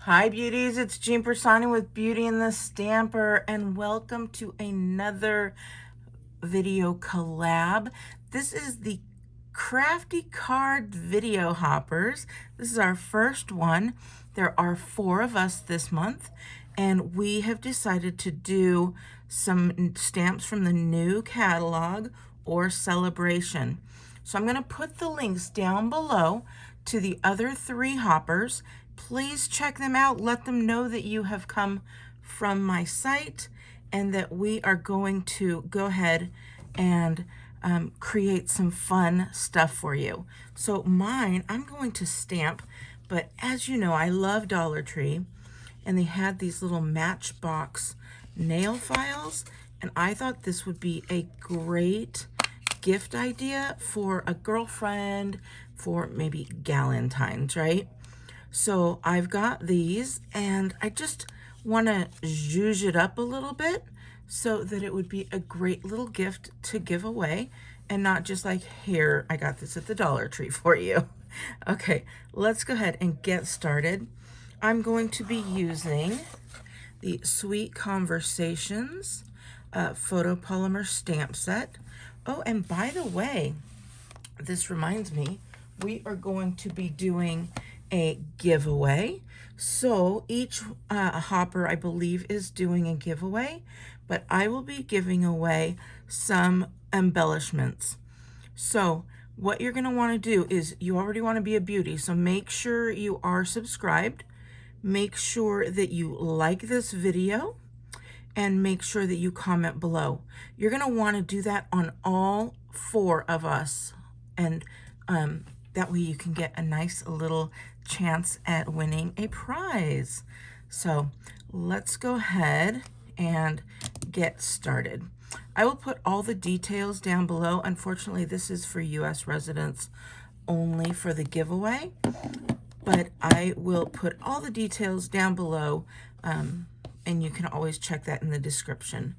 Hi beauties, it's Jean Persani with Beauty and the Stamper, and welcome to another video collab. This is the Crafty card video hoppers. This is our first one. There are 4 of us this month, and we have decided to do some stamps from the new catalog or celebration. So I'm going to put the links down below to the other 3 hoppers. Please check them out. Let them know that you have come from my site and that we are going to go ahead and create some fun stuff for you. So mine, I'm going to stamp, but as you know, I love Dollar Tree, and they had these little Matchbox nail files, and I thought this would be a great gift idea for a girlfriend, for maybe Valentine's, right? So I've got these, and I just want to zhuzh it up a little bit so that it would be a great little gift to give away, and not just like, here, I got this at the Dollar Tree for you. Okay, let's go ahead and get started. I'm going to be using the Sweet Conversations photopolymer stamp set. Oh, and by the way, this reminds me, we are going to be doing a giveaway. So each hopper, I believe, is doing a giveaway, but I will be giving away some embellishments. So what you're going to want to do is, you already want to be a beauty, so make sure you are subscribed. Make sure that you like this video, and make sure that you comment below. You're going to want to do that on all 4 of us, and that way you can get a nice little chance at winning a prize. So let's go ahead and get started. I will put all the details down below. Unfortunately, this is for US residents only for the giveaway, but I will put all the details down below, and you can always check that in the description.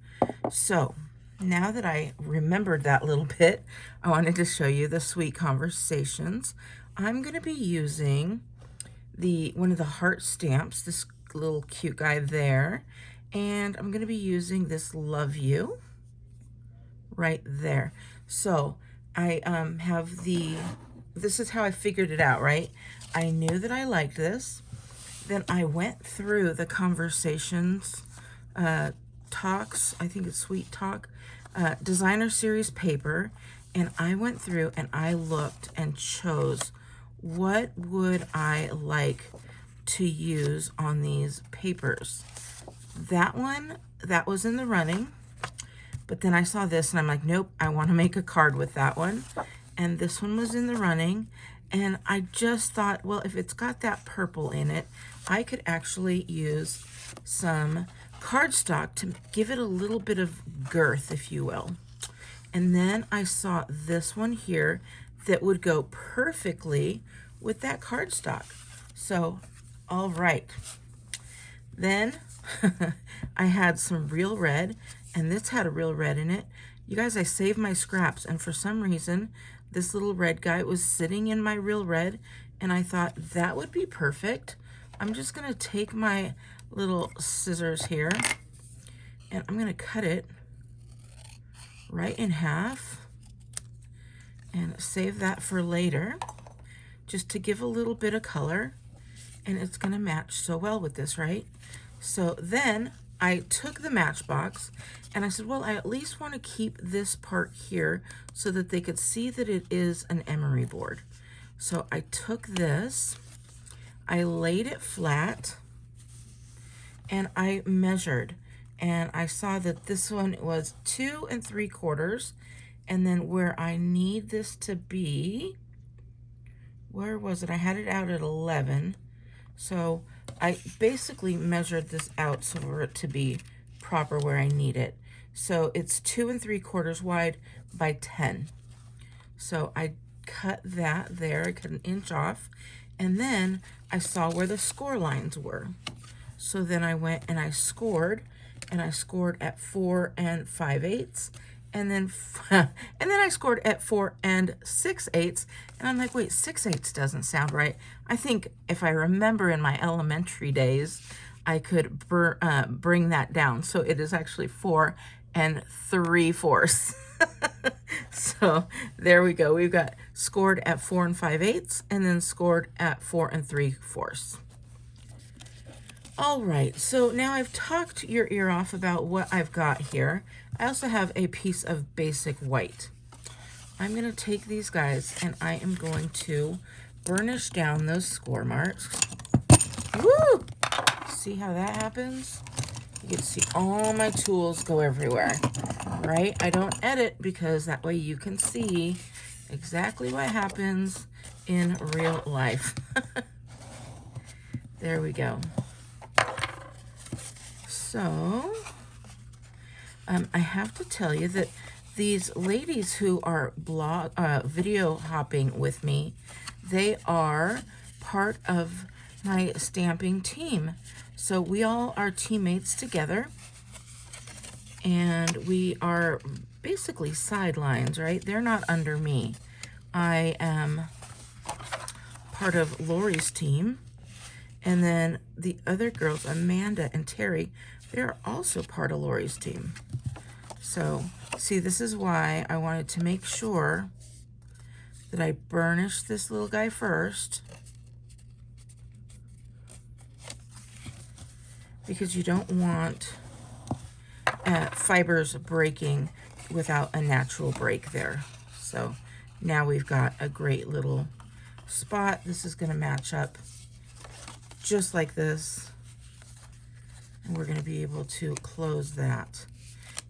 So now that I remembered that little bit, I wanted to show you the Sweet Conversations. I'm going to be using one of the heart stamps, this little cute guy there, and I'm going to be using this Love You right there. So I have this is how I figured it out, right? I knew that I liked this. Then I went through the Conversations Talks, I think it's Sweet Talk, designer series paper, and I went through and I looked and chose what would I like to use on these papers. That one, that was in the running, but then I saw this and I'm like, nope, I want to make a card with that one. And this one was in the running, and I just thought, well, if it's got that purple in it, I could actually use some cardstock to give it a little bit of girth, if you will. And then I saw this one here that would go perfectly with that cardstock. So, all right. Then I had some real red, and this had a real red in it. You guys, I saved my scraps, and for some reason, this little red guy was sitting in my real red, and I thought that would be perfect. I'm just going to take my little scissors here, and I'm going to cut it right in half and save that for later, just to give a little bit of color, and it's going to match so well with this, right? So then I took the Matchbox and I said, well, I at least want to keep this part here so that they could see that it is an emery board. So I took this, I laid it flat, and I measured, and I saw that this one was 2 3/4, and then where I need this to be, where was it? I had it out at 11. So I basically measured this out so for it to be proper where I need it. So it's 2 3/4 wide by 10. So I cut that there, I cut 1 inch off, and then I saw where the score lines were. So then I went and I scored at 4 5/8, and then and then I scored at 4 6/8, and I'm like, wait, 6/8 doesn't sound right. I think if I remember in my elementary days, I could bring that down. So it is actually 4 3/4. So there we go. We've got scored at 4 5/8, and then scored at 4 3/4. All right, so now I've talked your ear off about what I've got here. I also have a piece of basic white. I'm going to take these guys and I am going to burnish down those score marks. Woo! See how that happens? You can see all my tools go everywhere, right? I don't edit because that way you can see exactly what happens in real life. There we go. So, I have to tell you that these ladies who are video hopping with me, they are part of my stamping team. So we all are teammates together, and we are basically sidelines, right? They're not under me. I am part of Lori's team, and then the other girls, Amanda and Terry, they're also part of Lori's team. So, see, this is why I wanted to make sure that I burnish this little guy first, because you don't want fibers breaking without a natural break there. So now we've got a great little spot. This is going to match up just like this, and we're going to be able to close that.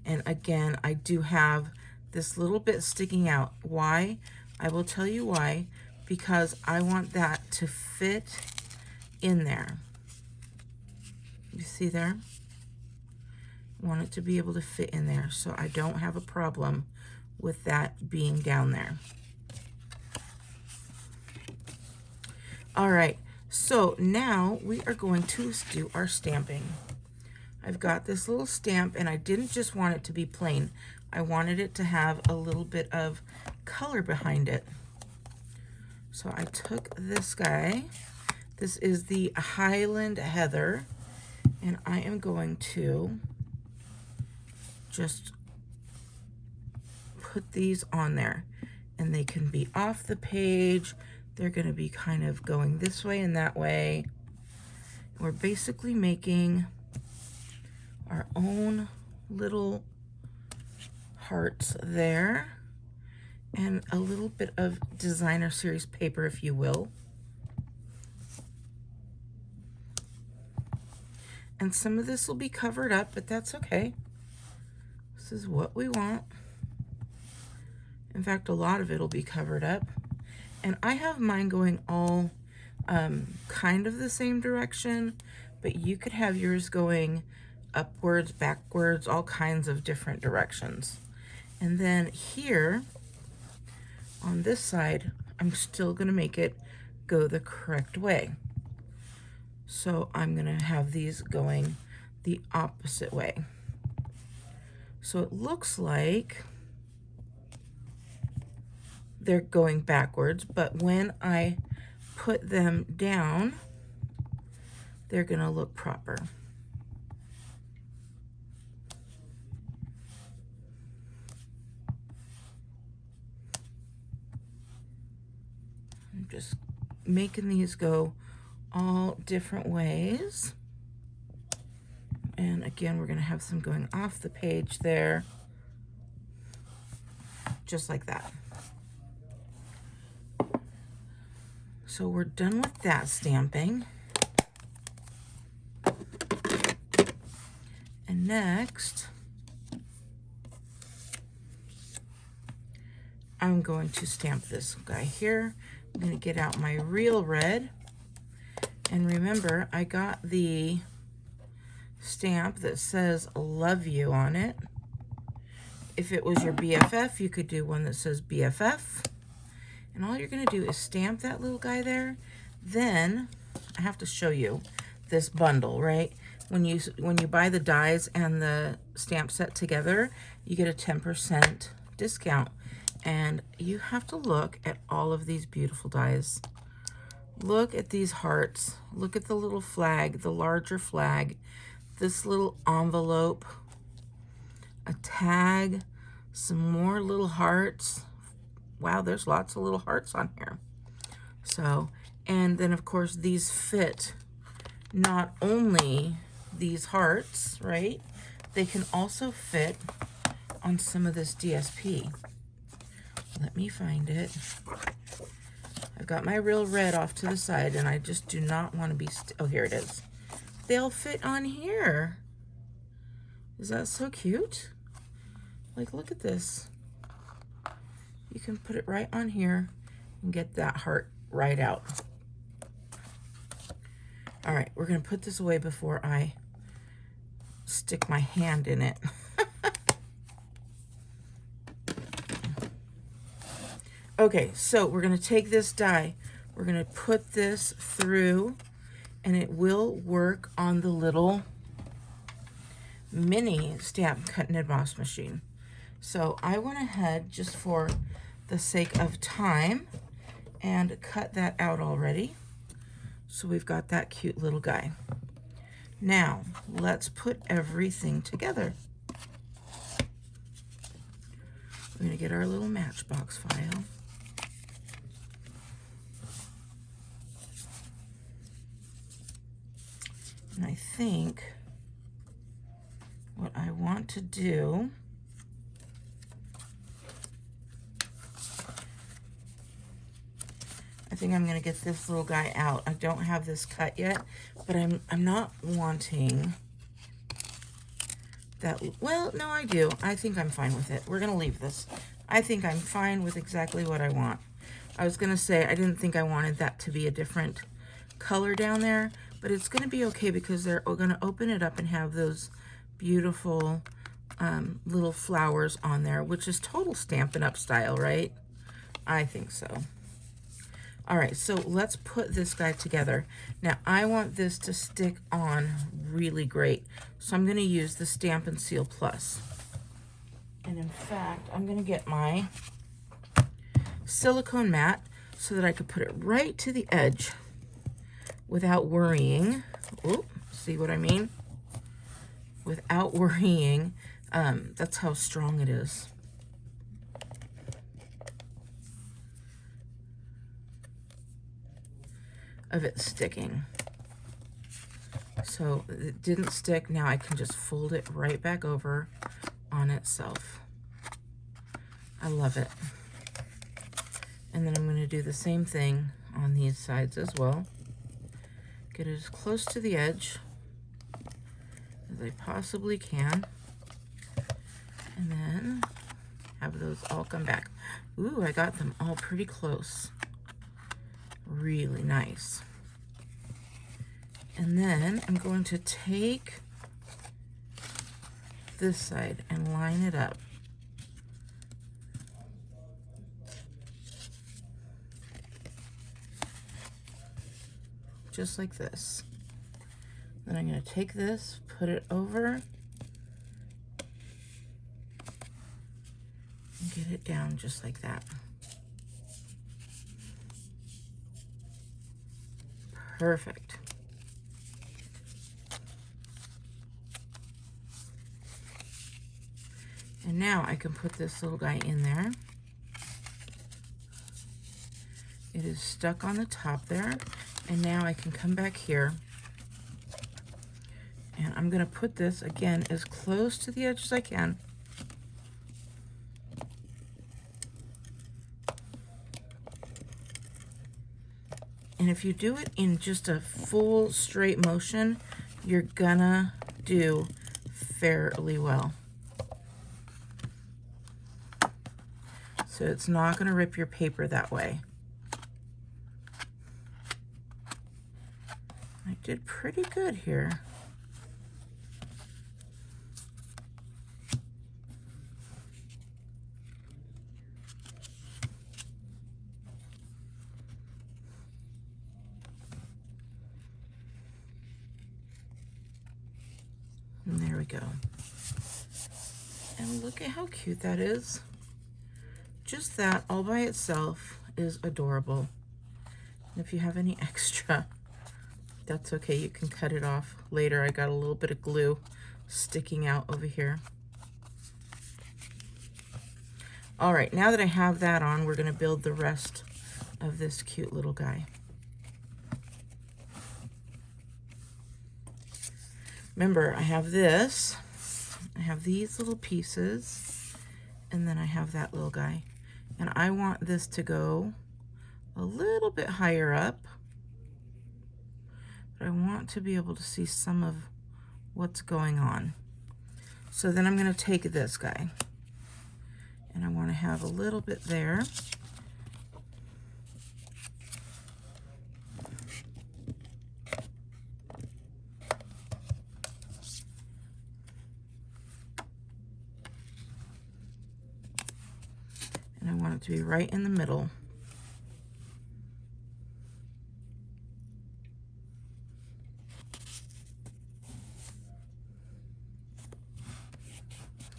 And again, I do have this little bit sticking out. Why? I will tell you why. Because I want that to fit in there. You see there? I want it to be able to fit in there, so I don't have a problem with that being down there. All right, so now we are going to do our stamping. I've got this little stamp, and I didn't just want it to be plain. I wanted it to have a little bit of color behind it. So I took this guy. This is the Highland Heather, and I am going to just put these on there, and they can be off the page. They're going to be kind of going this way and that way. We're basically making our own little hearts there, and a little bit of designer series paper, if you will. And some of this will be covered up, but that's okay. This is what we want. In fact, a lot of it will be covered up. And I have mine going all kind of the same direction, but you could have yours going upwards, backwards, all kinds of different directions. And then here on this side, I'm still going to make it go the correct way. So I'm going to have these going the opposite way. So it looks like they're going backwards, but when I put them down, they're going to look proper. I'm just making these go all different ways. And again, we're going to have some going off the page there, just like that. So we're done with that stamping. And next, I'm going to stamp this guy here. I'm going to get out my real red. And remember, I got the stamp that says love you on it. If it was your BFF, you could do one that says BFF. And all you're going to do is stamp that little guy there. Then, I have to show you this bundle, right? when you buy the dies and the stamp set together, you get a 10% discount. And you have to look at all of these beautiful dies. Look at these hearts. Look at the little flag, the larger flag, this little envelope, a tag, some more little hearts. Wow, there's lots of little hearts on here. So, and then of course these fit not only these hearts, right? They can also fit on some of this DSP. Let me find it. I've got my real red off to the side and I just do not want to be, oh, here it is. They'll fit on here. Is that so cute? Like, look at this. You can put it right on here and get that heart right out. All right, we're gonna put this away before I stick my hand in it. Okay, so we're gonna take this die, we're gonna put this through, and it will work on the little mini stamp cut and emboss machine. So I went ahead, just for the sake of time, and cut that out already. So we've got that cute little guy. Now, let's put everything together. We're gonna get our little Matchbox file. And I think what I want to do, I think I'm gonna get this little guy out. I don't have this cut yet, but I'm not wanting that. Well, no, I do. I think I'm fine with it. We're gonna leave this. I think I'm fine with exactly what I want. I was gonna say I didn't think I wanted that to be a different color down there, but it's gonna be okay because they're gonna open it up and have those beautiful little flowers on there, which is total Stampin' Up! Style, right? I think so. All right, so let's put this guy together. Now, I want this to stick on really great, so I'm gonna use the Stampin' Seal Plus. And in fact, I'm gonna get my silicone mat so that I could put it right to the edge without worrying. Oh, see what I mean? Without worrying. That's how strong it is. Of it sticking. So it didn't stick. Now I can just fold it right back over on itself. I love it. And then I'm going to do the same thing on these sides as well. Get it as close to the edge as I possibly can. And then have those all come back. Ooh, I got them all pretty close. Really nice. And then I'm going to take this side and line it up. Just like this. Then I'm going to take this, put it over, and get it down just like that. Perfect. And now I can put this little guy in there. It is stuck on the top there. And now I can come back here. And I'm going to put this, again, as close to the edge as I can. And if you do it in just a full straight motion, you're gonna do fairly well. So it's not gonna rip your paper that way. I did pretty good here. go. And look at how cute that is. Just that all by itself is adorable. And if you have any extra, that's okay. You can cut it off later. I got a little bit of glue sticking out over here. All right, now that I have that on, we're gonna build the rest of this cute little guy. Remember, I have this, I have these little pieces, and then I have that little guy. And I want this to go a little bit higher up, but I want to be able to see some of what's going on. So then I'm gonna take this guy, and I wanna have a little bit there. And I want it to be right in the middle.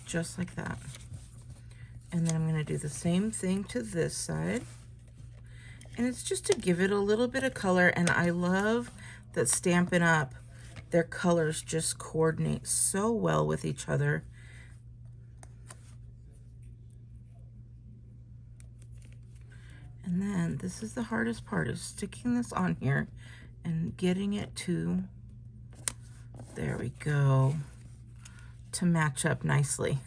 Just like that. And then I'm going to do the same thing to this side. And it's just to give it a little bit of color. And I love that Stampin' Up!, their colors just coordinate so well with each other. And then this is the hardest part, is sticking this on here and getting it to, there we go, to match up nicely.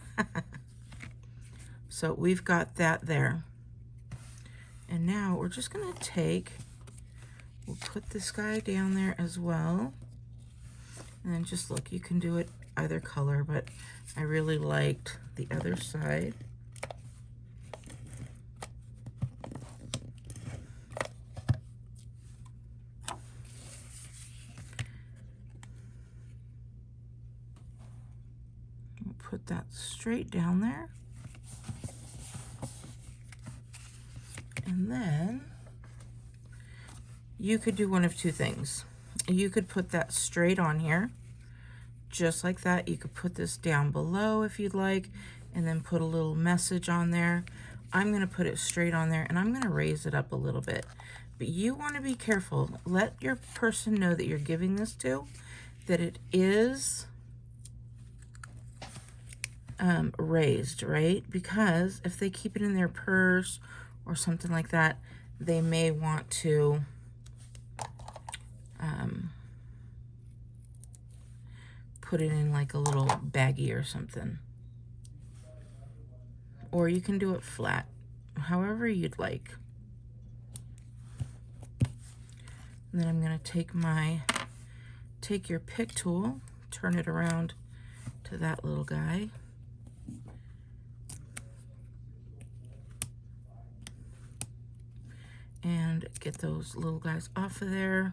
So we've got that there. And now we're just gonna take, we'll put this guy down there as well. And then just look, you can do it either color, but I really liked the other side. We'll put that straight down there. And then you could do one of two things. You could put that straight on here, just like that. You could put this down below if you'd like, and then put a little message on there. I'm gonna put it straight on there, and I'm gonna raise it up a little bit. But you wanna be careful. Let your person know that you're giving this to, that it is raised, right? Because if they keep it in their purse or something like that, they may want to put it in like a little baggie or something. Or you can do it flat, however you'd like. And then I'm gonna take your pick tool, turn it around to that little guy. And get those little guys off of there.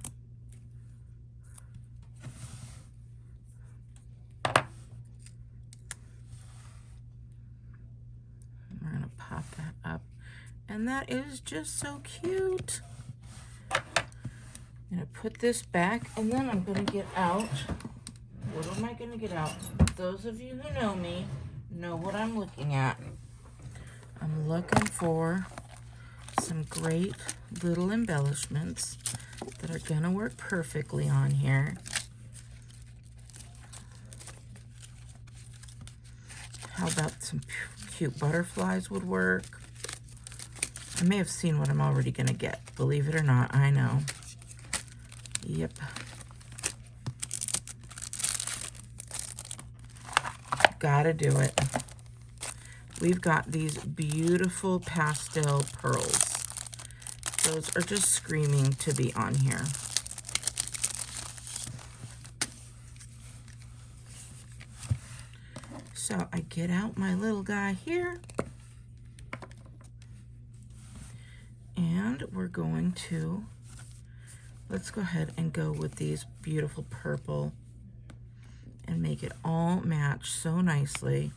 We're gonna pop that up. And that is just so cute. I'm gonna put this back, and then I'm gonna get out. What am I gonna get out? Those of you who know me know what I'm looking at. I'm looking for some great little embellishments that are gonna work perfectly on here. How about some cute butterflies would work? I may have seen what I'm already gonna get, believe it or not, I know. Yep. Gotta do it. We've got these beautiful pastel pearls. Those are just screaming to be on here. So I get out my little guy here, and we're going to, let's go ahead and go with these beautiful purple and make it all match so nicely.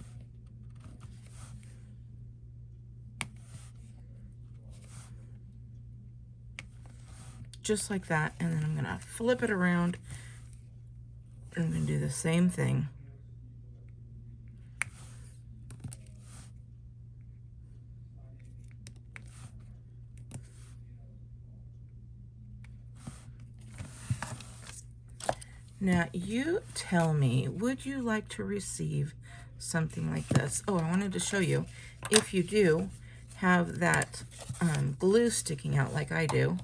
Just like that, and then I'm gonna flip it around, and I'm gonna do the same thing. Now, you tell me, would you like to receive something like this? Oh, I wanted to show you, if you do have that glue sticking out like I do,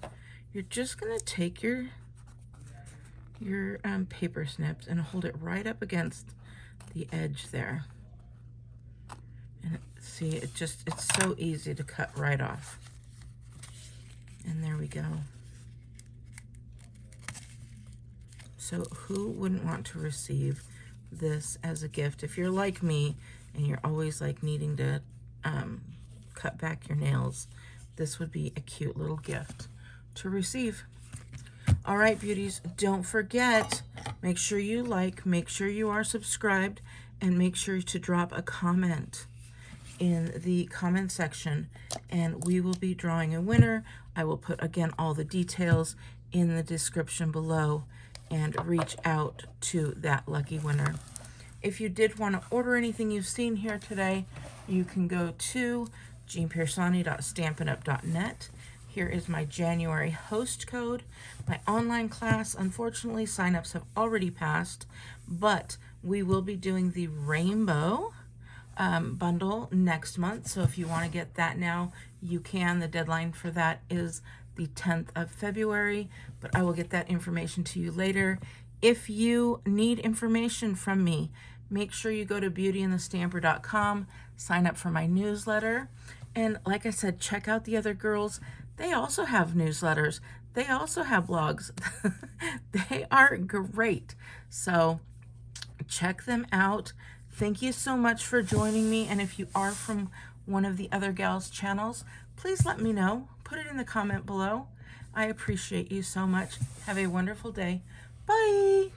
you're just going to take your paper snips and hold it right up against the edge there. And see, it's so easy to cut right off. And there we go. So who wouldn't want to receive this as a gift? If you're like me and you're always like needing to cut back your nails, this would be a cute little gift to receive. All right, beauties, don't forget, make sure you like, make sure you are subscribed, and make sure to drop a comment in the comment section, and we will be drawing a winner. I will put, again, all the details in the description below, and reach out to that lucky winner. If you did want to order anything you've seen here today, you can go to jeanpiersanti.stampinup.net. Here is my January host code. My online class, unfortunately, signups have already passed, but we will be doing the rainbow bundle next month. So if you want to get that now, you can. The deadline for that is the 10th of February, but I will get that information to you later. If you need information from me, make sure you go to beautyandthestamper.com, sign up for my newsletter, and like I said, check out the other girls. They also have newsletters. They also have blogs. They are great. So check them out. Thank you so much for joining me. And if you are from one of the other gals' channels, please let me know. Put it in the comment below. I appreciate you so much. Have a wonderful day. Bye.